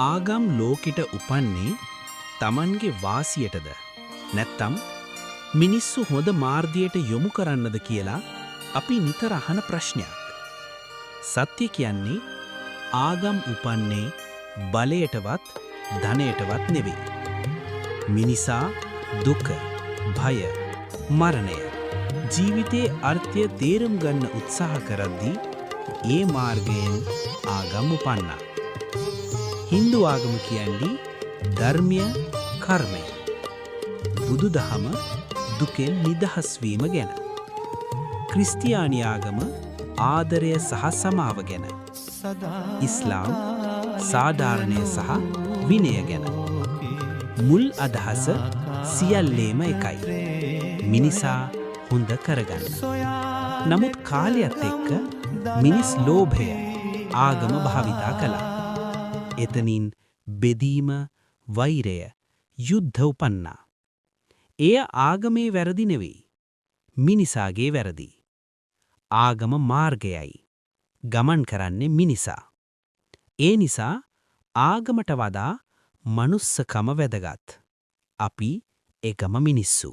ආගම් ලෝකෙට උපන්නේ තමන්ගේ වාසියටද නැත්තම් මිනිස්සු හොඳ මාර්ගයට යොමු කරන්නද කියලා අපි නිතර අහන ප්‍රශ්නයක්. සත්‍ය කියන්නේ ආගම් උපන්නේ බලයටවත් ධනයටවත් නෙවෙයි. මිනිසා දුක, භය, මරණය, ජීවිතයේ අර්ථය තේරුම් ගන්න උත්සාහ කරද්දී ඒ මාර්ගයෙන් ආගම් උපන්නා. හින්දු ආගම කියන්නේ ධර්මය, කර්මය. බුදුදහම දුකෙන් නිදහස් වීම ගැන. ක්‍රිස්තියානි ආගම ආදරය සහ සමාව ගැන. ඉස්ලාම් සාධාරණය සහ විනය ගැන. මුල් අදහස සියල්ලේම එකයි. මිනිසා හොඳ කරගන්න. නමුත් කාලයත් එක්ක මිනිස් ලෝභය ආගම භාවිතා කළා. එතනින් බෙදීම, වෛරය, යුද්ධ උපන්නා. එය ආගමේ වැරදි නෙවෙයි. මිනිසාගේ වැරදි. ආගම මාර්ගයයි. ගමන් කරන්නේ මිනිසා. ඒ නිසා ආගමට වඩා මනුස්සකම වැදගත්. අපි එකම මිනිස්සු.